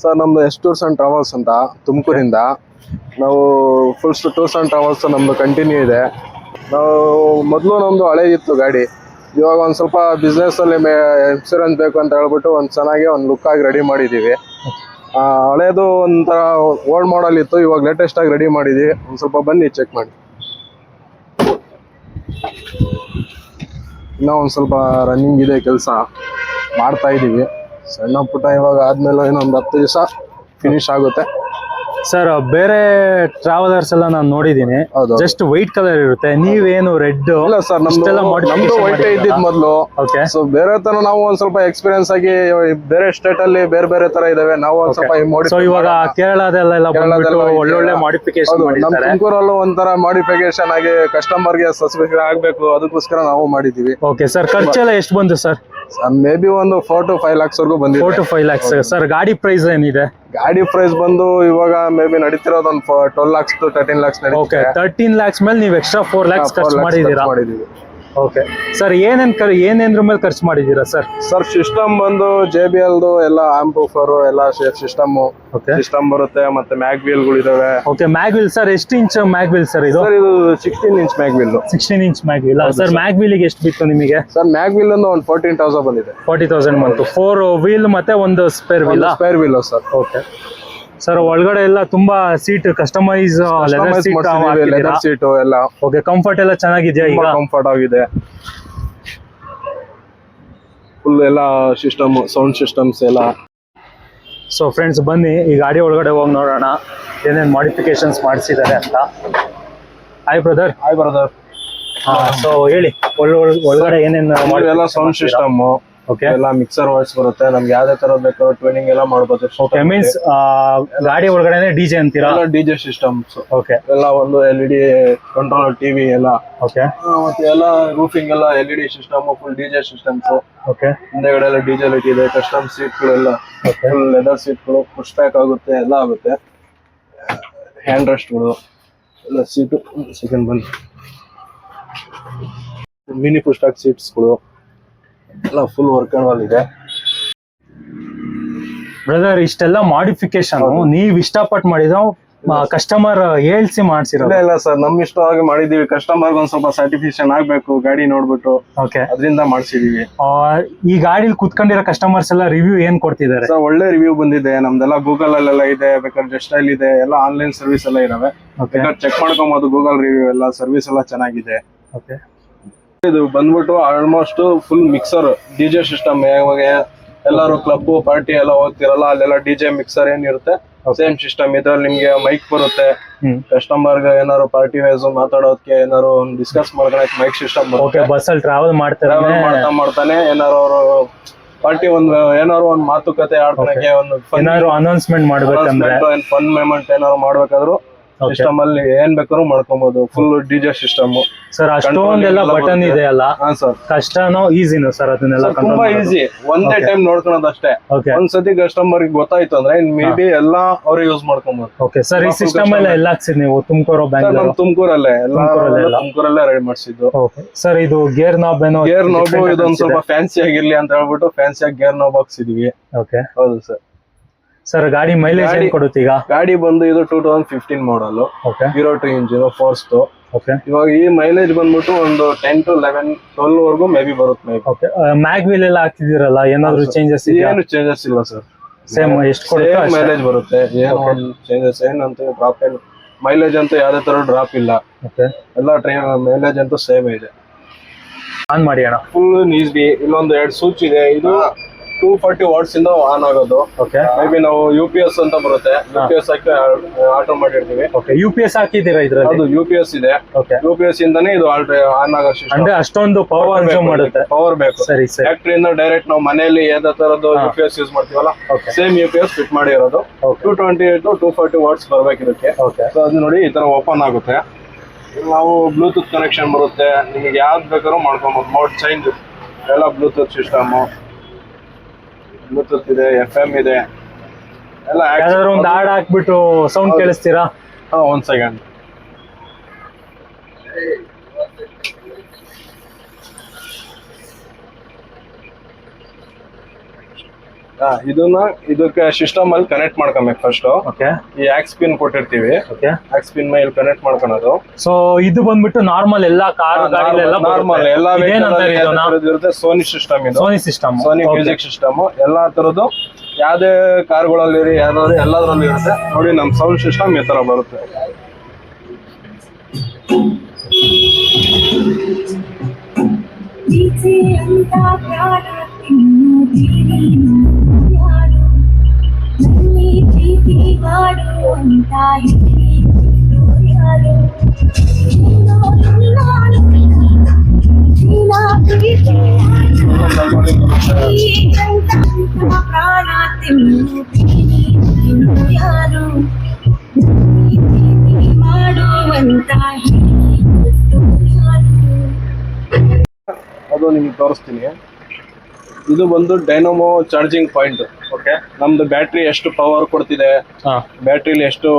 Sir ನಮ್ದು S tours and travels ಅಂತ ತುಮಕೂರಿಂದ ನಾವು ಫುಲ್ ಟೂರ್ಸ್ ಅಂಡ್ ಟ್ರಾವೆಲ್ಸ್ ನಮ್ದು ಕಂಟಿನ್ಯೂ ಇದೆ. ನಾವು ಮೊದಲು ನಮ್ದು ಹಳೇದಿತ್ತು ಗಾಡಿ, ಇವಾಗ ಒಂದು ಸ್ವಲ್ಪ ಬಿಸ್ನೆಸ್ಸಲ್ಲಿ ಇನ್ಸೂರೆನ್ಸ್ ಬೇಕು ಅಂತ ಹೇಳ್ಬಿಟ್ಟು ಒಂದು ಚೆನ್ನಾಗಿ ಒಂದು ಲುಕ್ ಆಗಿ ರೆಡಿ ಮಾಡಿದ್ದೀವಿ. ಹಳೇದು ಒಂಥರ ಓಲ್ಡ್ ಮಾಡಲ್ ಇತ್ತು, ಇವಾಗ ಲೇಟೆಸ್ಟ್ ಆಗಿ ರೆಡಿ ಮಾಡಿದ್ದೀವಿ. ಒಂದು ಸ್ವಲ್ಪ ಬನ್ನಿ ಚೆಕ್ ಮಾಡಿ. ಇನ್ನೂ ಒಂದು ಸ್ವಲ್ಪ ರನ್ನಿಂಗ್ ಇದೆ, ಕೆಲಸ ಮಾಡ್ತಾ ಇದ್ದೀವಿ. ಸಣ್ಣ ಪುಟ್ಟ ಇವಾಗ ಆದ್ಮೇಲೆ ಇನ್ನೊಂದು 10 ದಿವಸ ಫಿನಿಶ್ ಆಗುತ್ತೆ. ಸರ್ ಬೇರೆ ಟ್ರಾವೆಲರ್ಸ್ ಎಲ್ಲ ನಾನು ನೋಡಿದೀನಿ, ಜಸ್ಟ್ ವೈಟ್ ಕಲರ್ ಇರುತ್ತೆ, ನೀವೇನು ರೆಡ್? ಇಲ್ಲ ಸರ್, ನಮ್ದು ವೈಟ್ ಇದ್ದಿದ್ ಮೊದಲು. ಸೊ ಬೇರೆ ತರ ನಾವು ಒಂದ್ ಸ್ವಲ್ಪ ಎಕ್ಸ್ಪೀರಿಯನ್ಸ್ ಆಗಿ ಬೇರೆ ಸ್ಟೇಟ್ ಅಲ್ಲಿ ಬೇರೆ ಬೇರೆ ತರ ಇದಾವೆ. ನಾವು ಒಂದ್ ಸ್ವಲ್ಪ ಇವಾಗ ಕೇರಳದೆಲ್ಲ ಒಳ್ಳೊಳ್ಳೆ ಮಾಡಿಫಿಕೇಶನ್ ನಮ್ ತುಮಕೂರಲ್ಲೂ ಒಂಥರ ಮಾಡಿಫಿಕೇಶನ್ ಆಗಿ ಕಸ್ಟಮರ್ ಗೆ ಸಸ್ಪೆಷನ್ ಆಗ್ಬೇಕು, ಅದಕ್ಕೋಸ್ಕರ ನಾವು ಮಾಡಿದೀವಿ. ಓಕೆ ಸರ್, ಖರ್ಚೆಲ್ಲ ಎಷ್ಟು ಬಂತು ಸರ್? ಮೇ ಬಿ ಒಂದು 4 to 5 lakhs ವರೆಗೂ ಬಂದಿದೆ. 4 to 5 lakhs. ಸರ್ ಗಾಡಿ ಪ್ರೈಸ್ ಏನಿದೆ? ಗಾಡಿ ಪ್ರೈಸ್ ಬಂದು ಇವಾಗ ಮೇ ಬಿ ನಡೀತಿರೋದು ಒಂದು 12 lakhs to 13 lakhs. Okay, 13 lakhs ಮೇಲೆ ನೀವು ಎಕ್ಸ್ಟ್ರಾ 4 lakhs ಖರ್ಚು ಮಾಡಿದ್ದೀರಾ? ಓಕೆ ಸರ್, ಏನೇನ್ರ ಮೇಲೆ ಖರ್ಚು ಮಾಡಿದ್ದೀರಾ ಸರ್? ಸರ್ ಸಿಸ್ಟಮ್ ಬಂದು JBL ಎಲ್ಲ ಆಂಪ್ಲಿಫೈರ್ ಎಲ್ಲ ಸಿಸ್ಟಮ್ ಬರುತ್ತೆ, ಮತ್ತೆ ಮ್ಯಾಗ್ ವೀಲ್ ಗಳು ಇದಾವೆ. ಓಕೆ, ಮ್ಯಾಗ್ ವೀಲ್ ಸರ್ ಎಷ್ಟು ಇಂಚ್ ಮ್ಯಾಗ್ ವೀಲ್ ಸರ್ ಇದು? ಸರ್ ಇದು 16 inch mag wheel. 16 inch mag wheel sir. Mag wheel ಗೆ ಎಷ್ಟು ಬಿತ್ತು ನಿಮಗೆ? ಸರ್ ಮ್ಯಾಗ್ ವೀಲ್ ಒಂದು 14,000 ಬಂದಿದೆ. 40,000 ಬಂತು. 4 ವೀಲ್ ಮತ್ತೆ ಒಂದು spare wheel sir. Okay sir, ಒಳಗಡೆ ಎಲ್ಲ ತುಂಬಾ ಸೀಟ್ ಕಸ್ಟಮೈಸ್ ಲೆದರ್ ಸೀಟ್ ಎಲ್ಲ. ಓಕೆ, ಕಂಫರ್ಟ್ ಎಲ್ಲ ಚೆನ್ನಾಗಿದೆಯಾ? ಈಗ ಕಂಫರ್ಟ್ ಆಗಿದೆ. ಫುಲ್ ಎಲ್ಲ ಸಿಸ್ಟಮ್, ಸೌಂಡ್ ಸಿಸ್ಟಮ್ಸ್ ಎಲ್ಲ. ಸೊ ಫ್ರೆಂಡ್ಸ್, ಬನ್ನಿ ಈ ಗಾಡಿ ಒಳಗಡೆ ಹೋಗಿ ನೋಡೋಣ ಏನೇನು ಮಾಡಿಫಿಕೇಶನ್ಸ್ ಮಾಡಿಸಿದ್ದಾರೆ ಅಂತ. Hi brother. ಸೊ ಹೇಳಿ, ಒಳಗಡೆ ಏನೇನು ಎಲ್ಲ ಸೌಂಡ್ ಸಿಸ್ಟಮ್, ಎಲ್ಲ ಮಿಕ್ಸರ್ ವಾಯ್ಸ್ ಬರುತ್ತೆ. ನಮ್ಗೆ ಯಾವ್ದೇ ತರ ಬೇಕಾದ್ರೂ ಟ್ಯೂನಿಂಗ್ ಎಲ್ಲ ಮಾಡಬಹುದು. ಓಕೆ, ಮೀನ್ಸ್ ಗಾಡಿ ಒಳಗಡೆ DJ ಅಂತೀರಾ? DJ systems. ಓಕೆ, ಎಲ್ಲ ಒಂದು LED ಕಂಟ್ರೋಲರ್, ಟಿವಿ ಎಲ್ಲ. ಓಕೆ, ಮತ್ತೆ ಎಲ್ಲ ರೂಫಿಂಗ್ ಎಲ್ಲ LED system, full DJ systems. Okay, ಹಿಂದೆಗಡೆ ಎಲ್ಲ DJ ಲೈಟ್ ಇದೆ. ಕಸ್ಟಮ್ ಸೀಟ್ ಗಳೆಲ್ಲ ಫುಲ್ ಲೆದರ್ ಸೀಟ್ ಗಳು, ಪುಷ್ ಬ್ಯಾಕ್ ಆಗುತ್ತೆ, ಎಲ್ಲ ಆಗುತ್ತೆ. ಹ್ಯಾಂಡ್ ರೆಸ್ಟ್ ಗಳು ಎಲ್ಲ ಸೀಟು. ಸೆಕೆಂಡ್ ಬಂದು ಮಿನಿ ಪುಷ್ ಬ್ಯಾಕ್ ಸೀಟ್ಸ್ ಗಳು ಎಲ್ಲ ಫುಲ್ ವರ್ಕ್ ಇದೆ. ಬ್ರದರ್, ಇಷ್ಟೆಲ್ಲ ಮಾಡಿಫಿಕೇಶನ್ ನೀವ್ ಇಷ್ಟಪಟ್ಟು ಮಾಡಿದ ಕಸ್ಟಮರ್ ಹೇಳ್ಸಿ ಮಾಡ್ಸಿರೋದು? ಇಲ್ಲ ಸರ್, ನಮ್ ಇಷ್ಟವಾಗಿ ಮಾಡಿದೀವಿ. ಕಸ್ಟಮರ್ ಒಂದ್ ಸ್ವಲ್ಪ ಸ್ಯಾಟಿಸ್ಫ್ಯಾಕ್ಷನ್ ಆಗ್ಬೇಕು ಗಾಡಿ ನೋಡ್ಬಿಟ್ಟು, ಅದರಿಂದ ಮಾಡ್ಸಿದೀವಿ. ಈ ಗಾಡಿಲಿ ಕುತ್ಕೊಂಡಿರೋ ಕಸ್ಟಮರ್ಸ್ ಎಲ್ಲ ರಿವ್ಯೂ ಏನ್ ಕೊಡ್ತಿದ್ದಾರೆ ಸರ್? ಒಳ್ಳೆ ರಿವ್ಯೂ ಬಂದಿದೆ. ನಮ್ದೆಲ್ಲ ಗೂಗಲ್ ಅಲ್ಲೆಲ್ಲ ಇದೆ, ಬೇಕಾದ್ರೆ ಜೆಸ್ಟೈಲ್ ಇದೆ, ಎಲ್ಲ ಆನ್ಲೈನ್ ಸರ್ವಿಸ್ ಎಲ್ಲ ಇದಾವೆ. ಚೆಕ್ ಮಾಡ್ಕೊಬಹುದು, ಗೂಗಲ್ ರಿವ್ಯೂ ಎಲ್ಲ. ಸರ್ವಿಸ್ ಎಲ್ಲ ಚೆನ್ನಾಗಿದೆ. ಓಕೆ, ಇದು ಬಂದ್ಬಿಟ್ಟು almost full mixer DJ system. ಎಲ್ಲಾರು ಕ್ಲಬ್ ಪಾರ್ಟಿ ಎಲ್ಲ ಹೋಗ್ತಿರಲ್ಲ, ಅಲ್ಲೆಲ್ಲ DJ ಮಿಕ್ಸರ್ ಏನಿರುತ್ತೆ ಸೇಮ್ ಸಿಸ್ಟಮ್. ಇದ್ರಲ್ಲಿ ನಿಮ್ಗೆ ಮೈಕ್ ಬರುತ್ತೆ. ಕಸ್ಟಮರ್ ಗೆ ಏನಾದ್ರು ಪಾರ್ಟಿ ವೈಸ್ ಮಾತಾಡೋದಕ್ಕೆ, ಏನಾದ್ರು ಡಿಸ್ಕಸ್ ಮಾಡ್ಕೊಳಕ್ ಮೈಕ್ ಸಿಸ್ಟಮ್ ಬರುತ್ತೆ. ಬಸ್ ಅಲ್ಲಿ ಟ್ರಾವೆಲ್ ಮಾಡ್ತಾನೆ ಏನಾರು ಅವರು ಪಾರ್ಟಿ ಏನಾದ್ರು ಒಂದು ಮಾತುಕತೆ ಆಡ್ಕೊಳಕ್ಕೆ, ಒಂದು ಏನಾದ್ರು ಅನೌನ್ಸ್ಮೆಂಟ್ ಮಾಡ್ಬೇಕಂದ್ರೆ, ಫನ್ ಮೂಮೆಂಟ್ ಏನಾದ್ರು ಮಾಡ್ಬೇಕಾದ್ರು ಸಿಸ್ಟಮ್ ಅಲ್ಲಿ ಏನ್ ಬೇಕಾದ್ರೂ ಮಾಡ್ಕೊಬಹುದು. Full DJ system sir. ಅಷ್ಟೊಂದೆಲ್ಲ ಬಟನ್ ಇದೆ ಅಲ್ಲ ಸರ್? ಕಷ್ಟನೋ ಈಸಿನೋ ಸರ್? ಅದನ್ನೆಲ್ಲ ತುಂಬಾ ಈಸಿ, ಒಂದೇ ಟೈಮ್ ನೋಡ್ಕೊಳೋದು ಅಷ್ಟೇ. ಒಂದ್ಸತಿ ಕಸ್ಟಮರ್ ಗೊ ಅಂದ್ರೆ ಮೇ ಬಿ ಎಲ್ಲ ಅವ್ರು ಯೂಸ್ ಮಾಡ್ಕೊಬಹುದು. ಓಕೆ ಸರ್, ಈ ಸಿಸ್ಟಮ್ ಎಲ್ಲ ಹಾಕ್ಸಿದ್ ನೀವು? ತುಮಕೂರು, ಬ್ಯಾಂಗ್ಳೂರು? ತುಮಕೂರಲ್ಲೇ ರೆಡಿ ಮಾಡಿಸಿದ್ದು. ಸರ್, ಇದು ಗೇರ್ ನಾಬ್ ಏನೋ? ಗೇರ್ ನಾಬ್ ಇದೊಂದ್ ಸ್ವಲ್ಪ ಫ್ಯಾನ್ಸಿ ಆಗಿರ್ಲಿ ಅಂತ ಹೇಳ್ಬಿಟ್ಟು ಫ್ಯಾನ್ಸಿ ಆಗಿ ಗೇರ್ ನಾಬ್ ಹಾಕ್ಸಿದೀವಿ. ಓಕೆ, ಹೌದು ಸರ್. ಸರ್, ಗಾಡಿ ಮೈಲೇಜ್ ಏನ್ ಕೊಡುತ್ತೆ ಈಗ? ಗಾಡಿ ಬಂದು ಇದು 2015 ಮಾಡಲ್, 02 ಇಂಜಿನ್ ಫೋರ್ಸ್ಟ್. ಇವಾಗ ಈ ಮೈಲೇಜ್ ಬಂದ್ಬಿಟ್ಟು ಒಂದು 10 to 11, 12 ವರೆಗೂ ಮೇ ಬಿ ಬರುತ್ತೆ. ಮ್ಯಾಗ್ ವೀಲ್ ಎಲ್ಲ ಹಾಕ್ತಿದಿರಲ್ಲ, ಏನಾದ್ರು ಚೇಂಜಸ್? ಏನು ಚೇಂಜಸ್ ಇಲ್ಲ ಸರ್, ಸೇಮ್ ಎಷ್ಟು ಮೈಲೇಜ್ ಬರುತ್ತೆ. ಏನು ಚೇಂಜಸ್ ಏನಂತ ಡ್ರಾಪ್ ಏನು ಮೈಲೇಜ್ ಅಂತೂ ಯಾವ್ದೇ ತರ ಡ್ರಾಪ್ ಇಲ್ಲ. ಎಲ್ಲ ಟ್ರೈನ್ ಮೈಲೇಜ್ ಅಂತೂ ಸೇಮ್ ಇದೆ. ಆನ್ ಮಾಡಿ ಅಣ್ಣ. Full easy. ಇಲ್ಲೊಂದು 2 ಸ್ವಿಚ್ ಇದೆ. ಇದು 240 ವಾಟ್ಸ್ ಇಂದ ಆನ್ ಆಗೋದು. ಮೇ ಬಿ ನಾವು UPS ಅಂತ ಬರುತ್ತೆ, UPS ಹಾಕಿ ಆಟೋ ಮಾಡಿರ್ತೀವಿ. UPS ಹಾಕಿದ್ದೀರಾ ಇದ್ರಲ್ಲಿ? ಅದು UPS ಇದೆ. UPS ಇಂದಾನೇ ಇದು ಆನ್ ಆಗೋ ಸಿಸ್ಟಮ್. ಅಂದ್ರೆ ಅಷ್ಟೊಂದು ಪವರ್ ಕನ್ಸ್ಯೂಮ್ ಮಾಡುತ್ತೆ. ಪವರ್ ಬೇಕು. ಸರಿ ಸರಿ. ಫ್ಯಾಕ್ಟರಿಯಿಂದ ಡೈರೆಕ್ಟ್ ನಾವು ಮನೆಯಲ್ಲಿ ಯಾವ್ದೇ ತರದ್ದು UPS ಯೂಸ್ ಮಾಡ್ತೀವಲ್ಲ, ಸೇಮ್ UPS ಫಿಟ್ ಮಾಡಿರೋದು. 220 to 240 ವಾಟ್ಸ್ ಬರ್ಬೇಕಿರುತ್ತೆ. ಸೊ ಅದು ನೋಡಿ ಈ ತರ ಓಪನ್ ಆಗುತ್ತೆ. ನಾವು ಬ್ಲೂಟೂತ್ ಕನೆಕ್ಷನ್ ಬರುತ್ತೆ. ನಿಮಗೆ ಯಾವ್ದು ಬೇಕಾದ್ರೂ ಮಾಡ್ಕೊಬಹುದು. ಮೋಡ್ ಚೇಂಜ್ ಎಲ್ಲ ಬ್ಲೂಟೂತ್ ಸಿಸ್ಟಮ್. ಬ್ಲೂಟೂತ್ ಇದೆ, FM ಇದೆ ಎಲ್ಲ. ಯಾವ್ದಾದ್ರು ಒಂದು ಹಾಡ್ ಹಾಕ್ಬಿಟ್ಟು ಸೌಂಡ್ ಕೇಳಿಸ್ತೀರಾ? ಒಂದ್ ಸೆಕೆಂಡ್. ಇದಕ್ಕೆ ಸಿಸ್ಟಮ್ ಅಲ್ಲಿ ಕನೆಕ್ಟ್ ಮಾಡ್ಕೊಬೇಕು ಫಸ್ಟ್. ಓಕೆ ಈ ಆಕ್ಸ್ ಪಿನ್ ಕೊಟ್ಟಿರ್ತೀವಿ, ಓಕೆ ಆಕ್ಸ್ ಪಿನ್ ಮೇಲೆ ಕನೆಕ್ಟ್ ಮಾಡ್ಕೊಳೋದು. ಸೊ ಇದು ಬಂದ್ಬಿಟ್ಟು ನಾರ್ಮಲ್ ಎಲ್ಲಾ ಕಾರ್ ಗಾಡಿಲೆಲ್ಲ ನಾರ್ಮಲ್ ಎಲ್ಲಾ ಇರುತ್ತೆ. ಸೋನಿ ಸಿಸ್ಟಮ್ ಇದು, Sony system, Sony music system. ಎಲ್ಲಾ ತರದ್ದು ಯಾವ್ದೇ ಕಾರ್ಗಳಲ್ಲಿ ಯಾವ್ದಾದ್ರು ಎಲ್ಲದ್ರಲ್ಲೂ ಇರುತ್ತೆ ನೋಡಿ. ನಮ್ ಸೌಂಡ್ ಸಿಸ್ಟಮ್ ಈ ತರ ಬರುತ್ತೆ. ಅದು ನಿಮ್ಗೆ ತೋರಿಸ್ತೀನಿ. ಇದು ಬಂದು ಡೈನಮೋ ಚಾರ್ಜಿಂಗ್ ಪಾಯಿಂಟ್. ಓಕೆ ನಮ್ದು ಬ್ಯಾಟ್ರಿ ಎಷ್ಟು ಪವರ್ ಕೊಡ್ತಿದೆ, ಹಾ ಬ್ಯಾಟ್ರಿಲಿ ಎಷ್ಟು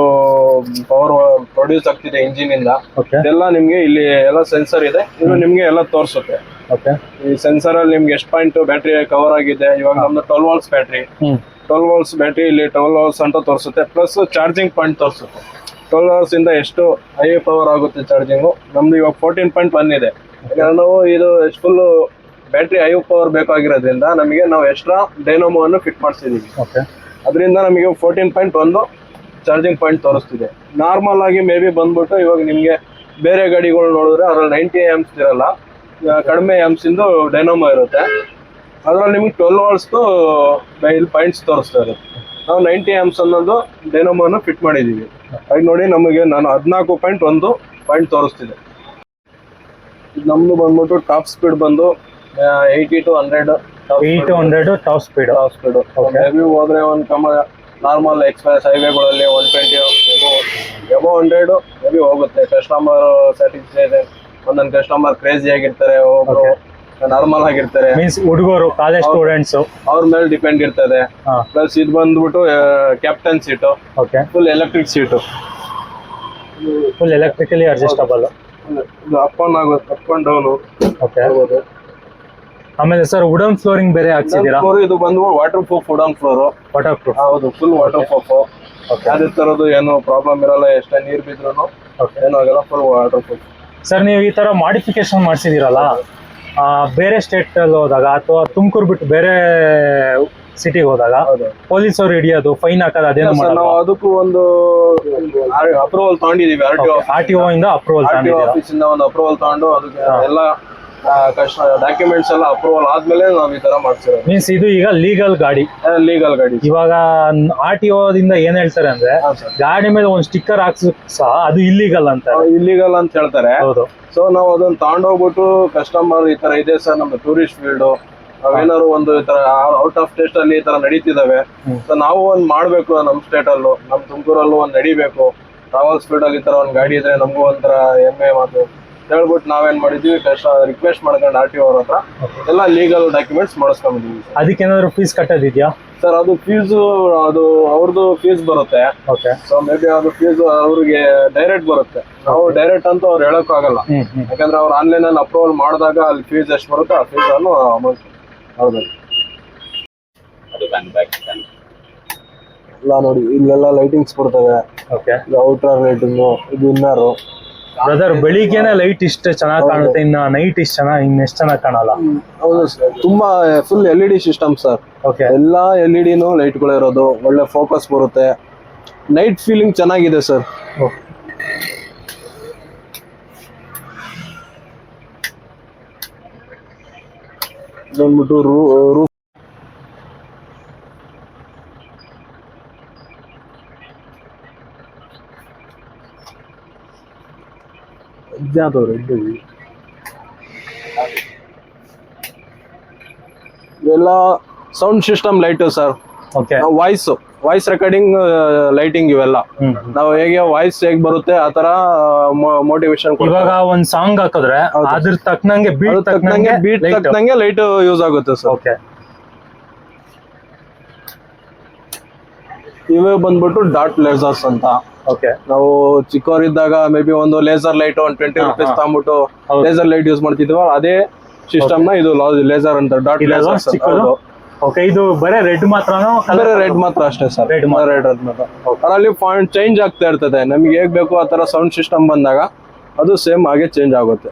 ಪವರ್ ಪ್ರೊಡ್ಯೂಸ್ ಆಗ್ತಿದೆ ಇಂಜಿನ್ ಇಂದ, ಓಕೆ ಇದೆಲ್ಲ ನಿಮ್ಗೆ ಇಲ್ಲಿ ಎಲ್ಲ ಸೆನ್ಸರ್ ಇದೆ. ಇದು ನಿಮ್ಗೆ ಎಲ್ಲ ತೋರಿಸುತ್ತೆ. ಓಕೆ ಈ ಸೆನ್ಸರ್ ಅಲ್ಲಿ ನಿಮ್ಗೆ ಎಷ್ಟು ಪಾಯಿಂಟ್ ಬ್ಯಾಟ್ರಿ ಕವರ್ ಆಗಿದೆ. ಇವಾಗ ನಮ್ದು 12 ವೋಲ್ಟ್ಸ್ ಬ್ಯಾಟ್ರಿ, 12 ವೋಲ್ಟ್ಸ್ ಬ್ಯಾಟ್ರಿ ಇಲ್ಲಿ 12 ಅವರ್ಸ್ ಅಂತ ತೋರಿಸುತ್ತೆ. ಪ್ಲಸ್ ಚಾರ್ಜಿಂಗ್ ಪಾಯಿಂಟ್ ತೋರಿಸುತ್ತೆ. 12 ಅವರ್ಸ್ ಇಂದ ಎಷ್ಟು ಹೈ ಪವರ್ ಆಗುತ್ತೆ ಚಾರ್ಜಿಂಗು. ನಮ್ದು ಇವಾಗ 14.1 ಇದೆ. ಯಾಕಂದ್ರೆ ನಾವು ಇದು ಫುಲ್ ಬ್ಯಾಟ್ರಿ ಹೈ ಪವರ್ ಬೇಕಾಗಿರೋದ್ರಿಂದ ನಮಗೆ ನಾವು ಎಕ್ಸ್ಟ್ರಾ ಡೈನಮೋ ಅನ್ನು ಫಿಟ್ ಮಾಡಿಸಿದೀವಿ. ಓಕೆ ಅದರಿಂದ ನಮಗೆ 14.1 ಚಾರ್ಜಿಂಗ್ ಪಾಯಿಂಟ್ ತೋರಿಸ್ತಿದೆ. ನಾರ್ಮಲ್ ಆಗಿ ಮೇ ಬಿ ಬಂದ್ಬಿಟ್ಟು ಇವಾಗ ನಿಮಗೆ ಬೇರೆ ಗಾಡಿಗಳು ನೋಡಿದ್ರೆ ಅದ್ರಲ್ಲಿ 90 amps ಇರಲ್ಲ, ಕಡಿಮೆ amps ಇಂದು ಡೈನಮೋ ಇರುತ್ತೆ. ಅದ್ರಲ್ಲಿ ನಿಮ್ಗೆ 12 ಅವರ್ಸ್ದು ಇಲ್ಲಿ ಪಾಯಿಂಟ್ಸ್ ತೋರಿಸ್ತಾ ಇರುತ್ತೆ. ನಾವು 90 amps ಅನ್ನೋದು ಡೈನಮೋನ ಫಿಟ್ ಮಾಡಿದೀವಿ. ಹಾಗೆ ನೋಡಿ ನಮಗೆ ನಾನು 14.1 ಪಾಯಿಂಟ್ ತೋರಿಸ್ತಿದೆ. ನಮ್ದು ಬಂದ್ಬಿಟ್ಟು ಟಾಪ್ ಸ್ಪೀಡ್ ಬಂದು 80 to 100 top speed. Maybe ಹೋದ್ರೆ ಒಂದು ನಾರ್ಮಲ್ ಎಕ್ಸ್ಪ್ರೆಸ್ ಹೈವೇಗಳಲ್ಲಿ 120 ಎಬೋ 100 ಮೇ ಬಿ ಹೋಗುತ್ತೆ. ಕಸ್ಟಮರ್ ಸ್ಯಾಟಿಸ್ಫ್ಯಾಕ್ಷನ್, ಒಂದೊಂದು ಕಸ್ಟಮರ್ ಕ್ರೇಜಿ ಆಗಿರ್ತಾರೆ, ಒಬ್ರು ನಾರ್ಮಲ್ ಆಗಿರ್ತಾರೆ. ಮೀನ್ಸ್ ಹುಡುಗರು ಕಾಲೇಜ್ ಸ್ಟೂಡೆಂಟ್ಸ್ ಅವ್ರ ಮೇಲೆ ಡಿಪೆಂಡ್ ಇರ್ತದೆ. ಪ್ಲಸ್ ಇದು ಬಂದ್ಬಿಟ್ಟು captain seat, okay full electric seat, full electrically adjustable. ಇದು ಅಪ್ ಅಂಡ್ ಆಗುತ್ತೆ, ಅಪ್ ಅಂಡ್ ಡೌನ್. ಓಕೆ ಆಮೇಲೆ ಸರ್ ವುಡನ್ ಫ್ಲೋರಿಂಗ್ ಬೇರೆ ಹಾಕ್ಸಿದ್ದೀರಾ? ಇದು ಬಂದು waterproof wooden floor. Waterproof? ಹೌದು, ಫುಲ್ ವಾಟರ್ ಪ್ರೂಫ್. ಯಾವ್ದೇ ತರದ್ದು ಏನು ಪ್ರಾಬ್ಲಮ್ ಇರಲ್ಲ. ಎಷ್ಟೇ ನೀರ್ ಬಿದ್ರು ಏನೂ ಆಗಲ್ಲ, ಫುಲ್ ವಾಟರ್ ಪ್ರೂಫ್. ಸರ್ ನೀವು ಈ ತರ ಮಾಡಿಫಿಕೇಶನ್ ಮಾಡಿಸಿದಿರಲ್ಲ, ಬೇರೆ ಸ್ಟೇಟ್ ಅಲ್ಲಿ ಹೋದಾಗ ಅಥವಾ ತುಮಕೂರು ಬಿಟ್ಟು ಬೇರೆ ಸಿಟಿಗೆ ಹೋದಾಗ ಪೊಲೀಸ್ ಅವರು ಹಿಡಿಯೋದು, ಫೈನ್ ಹಾಕೋದು ಅದೇನು ಮಾಡಲ್ಲ? ನಾವು ಅದಕ್ಕೂ ಒಂದು ಅಪ್ರೂವಲ್ ತಗೊಂಡಿದೀವಿ. ಆರ್ ಟಿ ಒ ಇಂದ ಅಪ್ರೂವಲ್ ಆಫೀಸ್ ಇಂದ ಒಂದು ಅಪ್ರೂವಲ್ ತಗೊಂಡು ಅದಕ್ಕೆ ಎಲ್ಲ ಡಾಕ್ಯುಮೆಂಟ್ಸ್ ಎಲ್ಲ ಅಪ್ರೂವಲ್ ಆದ್ಮೇಲೆ ನಾವ್ ಈ ತರ ಮಾಡ್ಸಿರೋದು. ಮೀನ್ಸ್ ಇದು ಈಗ ಲೀಗಲ್ ಗಾಡಿ? ಲೀಗಲ್ ಗಾಡಿ. ಇವಾಗ ಆರ್ ಟಿ ಒದಿಂದ ಏನ್ ಹೇಳ್ತಾರೆ ಅಂದ್ರೆ, ಗಾಡಿ ಮೇಲೆ ಒಂದು ಸ್ಟಿಕ್ಕರ್ ಹಾಕ್ಸಕ್ ಸಹ ಅದು ಇಲ್ಲಿಗಲ್ ಅಂತ ಹೇಳ್ತಾರೆ. ಹೌದು. ಸೊ ನಾವು ಅದನ್ನ ತಗೊಂಡೋಗ್ಬಿಟ್ಟು ಕಸ್ಟಮರ್ ಈ ತರ ಇದೆ ಸರ್, ನಮ್ದು ಟೂರಿಸ್ಟ್ ಫೀಲ್ಡ್, ನಾವೇನಾದ್ರು ಒಂದು ಈ ತರ ಔಟ್ ಆಫ್ ಸ್ಟೇಟ್ ಅಲ್ಲಿ ಈ ತರ ನಡೀತಿದಾವೆ, ಸೊ ನಾವು ಒಂದ್ ಮಾಡ್ಬೇಕು. ನಮ್ ಸ್ಟೇಟ್ ಅಲ್ಲೂ, ನಮ್ ತುಮಕೂರಲ್ಲೂ ಒಂದ್ ನಡಿಬೇಕು. ಟ್ರಾವೆಲ್ ಸ್ಪೀಡ್ ಅಲ್ಲಿ ಈ ತರ ಒಂದ್ ಗಾಡಿ ಇದ್ರೆ ನಮಗೂ ಒಂಥರ ಹೆಮ್ಮೆ ಮಾತು ಹೇಳ್ಬಿಟ್ಟು ನಾವೇನ್ ಮಾಡಿದ್ವಿ, ರಿಕ್ವೆಸ್ಟ್ ಮಾಡ್ಕೊಂಡು ಆರ್ ಟಿ ಅವ್ರ ಹತ್ರ ಎಲ್ಲ ಲೀಗಲ್ ಡಾಕ್ಯುಮೆಂಟ್ಸ್ ಮಾಡಿಸ್ಕೊಂಡಿದೀವಿ. ಅದಕ್ಕೇನಾದ್ರು ಫೀಸ್ ಕಟ್ಟೋದಿದ್ಯಾ ಸರ್? ಅದು ಫೀಸ್, ಅದು ಅವ್ರದ್ದು ಫೀಸ್ ಬರುತ್ತೆ. ಓಕೆ. ಸೊ ಮೇ ಬಿ ಅದು ಫೀಸ್ ಅವ್ರಿಗೆ ಡೈರೆಕ್ಟ್ ಬರುತ್ತೆ. ನಾವು ಡೈರೆಕ್ಟ್ ಅಂತ ಅವ್ರು ಹೇಳಕ್ ಆಗಲ್ಲ, ಯಾಕಂದ್ರೆ ಅವ್ರು ಆನ್ಲೈನ್ ಅಲ್ಲಿ ಅಪ್ರೂವಲ್ ಮಾಡಿದಾಗ ಅಲ್ಲಿ ಫೀಸ್ ಎಷ್ಟು ಬರುತ್ತೆ ಆ ಫೀಸ್ ಅನ್ನು ಅಮೌಂಟ್ ಹೌದು. ಇಲ್ಲ ನೋಡಿ, ಇಲ್ಲೆಲ್ಲ ಲೈಟಿಂಗ್ಸ್ ಬರ್ತವೆ. ಓಕೆ. ಔಟರ್ ಲೈಟಿಂಗು, ಇದು ಇನ್ನರು. ಬ್ರದರ್ ಬೆಳಿಗ್ಗೆನೆ ಲೈಟ್ ಇಷ್ಟು ಚೆನ್ನಾಗಿ ಕಾಣುತ್ತೆ, ಇನ್ನ ನೈಟ್ ಇಷ್ಟು ಚೆನ್ನಾಗಿ ಇನ್ನೆಷ್ಟು ಚೆನ್ನಾಗಿ ಕಾಣಲ್ಲ. ಹೌದು ಸರ್, ತುಂಬಾ full LED system sir. Okay. ಎಲ್ಲ LEDನೂ ಲೈಟ್ಗಳು ಇರೋದು, ಒಳ್ಳೆ ಫೋಕಸ್ ಬರುತ್ತೆ, ನೈಟ್ ಫೀಲಿಂಗ್ ಚೆನ್ನಾಗಿದೆ ಸರ್. ಬಂದ್ಬಿಟ್ಟು ರೂಫ್ ಇವೆಲ್ಲ sound system light sir. Okay. Voice recording lighting ಇವೆಲ್ಲ. ನಾವು ಹೇಗೆ ವಾಯ್ಸ್ ಹೇಗ್ ಬರುತ್ತೆ ಆ ತರ ಮೋಟಿವೇಶನ್. ಇವಾಗ ಒಂದ್ ಸಾಂಗ್ ಹಾಕಿದ್ರೆ ಅದ್ರ ತಕ್ಕನಂಗೆ ಬೀಟ್ ತಕ್ಕನಂಗೆ ಲೈಟ್ ಯೂಸ್ ಆಗುತ್ತೆ ಸರ್. ಓಕೆ. ಇವೇ ಬಂದ್ಬಿಟ್ಟು ಡಾಟ್ ಲೇಸರ್ಸ್ ಅಂತ. ಓಕೆ. ನಾವು ಚಿಕ್ಕವರಿದ್ದಾಗ ಮೇ ಬಿ ಒಂದು ಲೇಸರ್ ಲೈಟ್ ಒಂದು 20 ರೂಪೀಸ್ ತಗೊಂಡ್ಬಿಟ್ಟು ಲೇಸರ್ ಲೈಟ್ ಯೂಸ್ ಮಾಡ್ತಿದ್ವಿ. ಅದೇ ಸಿಸ್ಟಮ್ ನ ಇದು ಲೇಸರ್ ಅಂತ, ಡಾಟ್ ಲೇಸರ್ಸ್. ಓಕೆ, ಇದು ಬರೇ ರೆಡ್ ಮಾತ್ರನೋ? ಬೇರೆ ರೆಡ್ ಮಾತ್ರ ಅಷ್ಟೇ ಸರ್. Red ಮಾತ್ರ. ರೆಡ್ ಮಾತ್ರ. ಅದರಲ್ಲಿ ಪಾಯಿಂಟ್ ಚೇಂಜ್ ಆಗ್ತಾ ಇರ್ತದೆ. ನಮ್ಗೆ ಹೇಗ್ ಬೇಕು ಆ ತರ ಸೌಂಡ್ ಸಿಸ್ಟಮ್ ಬಂದಾಗ ಅದು ಸೇಮ್ ಹಾಗೆ ಚೇಂಜ್ ಆಗುತ್ತೆ.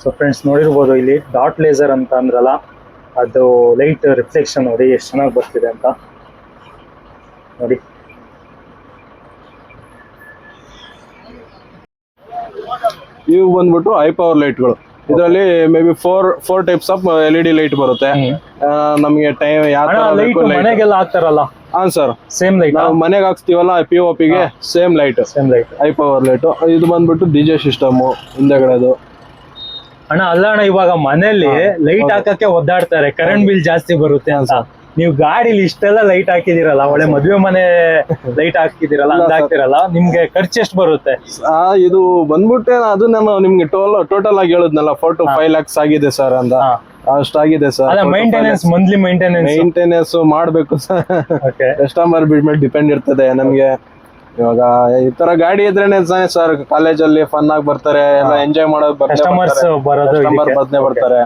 ಸೊ ಫ್ರೆಂಡ್ಸ್ ನೋಡಿರ್ಬೋದು, ಇಲ್ಲಿ ಡಾಟ್ ಲೇಸರ್ ಅಂತ ಅಂದ್ರಲ್ಲ, ಅದು ಲೈಟ್ ರಿಫ್ಲೆಕ್ಷನ್ ನೋಡಿ ಎಷ್ಟು ಚೆನ್ನಾಗಿ ಬರ್ತಿದೆ ಅಂತ ನೋಡಿ. ಇವು ಬಂದ್ಬಿಟ್ಟು ಹೈ ಪವರ್ ಲೈಟ್ಗಳು. ಇದರಲ್ಲಿ may be four types of LED light ಬರುತ್ತೆ. ನಮಗೆ ಟೈಮ್ ಯಾವ ತರ ಲೈಟ್ ಬೇಕು ಮನೆಗೆಲ್ಲ ಹಾಕ್ತಾರಲ್ಲ, ಹಾ ಸರ್, ಸೇಮ್ ಲೈಟ್ ನಾವು ಮನೆಗೆ ಹಾಕ್ಸ್ತೀವಲ್ಲ POP ಗೆ same light, same light, high power light. ಇದು ಬಂದ್ಬಿಟ್ಟು DJ ಸಿಸ್ಟಮ್ ಹಿಂದೆಗಡೆದು. ಅಣ್ಣ ಅಲ್ಲ ಅಣ್ಣ, ಇವಾಗ ಮನೆಯಲ್ಲಿ ಲೈಟ್ ಹಾಕಕ್ಕೆ ಒದ್ದಾಡ್ತಾರೆ, ಕರೆಂಟ್ ಬಿಲ್ ಜಾಸ್ತಿ ಬರುತ್ತೆ ಅಂತ. ನೀವು ಗಾಡಿಲಿ ಇಷ್ಟೆಲ್ಲ ಲೈಟ್ ಹಾಕಿದಿರಲ್ಲ, ಒಳ್ಳೆ ಮದುವೆ ಮನೆ ಲೈಟ್ ಹಾಕಿದಿರಲ್ಲ, ಅಂತ ಹಾಕ್ತಿರಲ್ಲ, ನಿಮ್ಗೆ ಖರ್ಚು ಎಷ್ಟು ಬರುತ್ತೆ? ಇದು ಬಂದ್ಬಿಟ್ಟೆ ಅದು ನಾನು ನಿಮ್ಗೆ ಟೋಟಲ್ ಆಗಿ ಹೇಳಿದ್ನಲ್ಲ 4 to 5 lakhs ಆಗಿದೆ ಸರ್ ಅಂತ. ಅಷ್ಟಾಗಿದೆ ಸರ್. ಅಲ್ಲ, ಮೇಂಟೆನೆನ್ಸ್, ಮಂತ್ಲಿ ಮೇಂಟೆನೆನ್ಸ್ ಮಾಡ್ಬೇಕು ಸರ್. ಓಕೆ, ಕಸ್ಟಮರ್ ಬಿಡ್ ಮೇಲೆ ಡಿಪೆಂಡ್ ಇರ್ತದೆ ನಮ್ಗೆ. ಇವಾಗ ಈ ತರ ಗಾಡಿ ಇದ್ರೇನೆ ಸರ್, ಕಾಲೇಜಲ್ಲಿ ಫನ್ ಆಗಿ ಬರ್ತಾರೆ, ಎಲ್ಲ ಎಂಜಾಯ್ ಮಾಡೋದು ಕಸ್ಟಮರ್ಸ್ ಬರೋದು ಕಸ್ಟಮರ್ ಬರ್ತಾರೆ.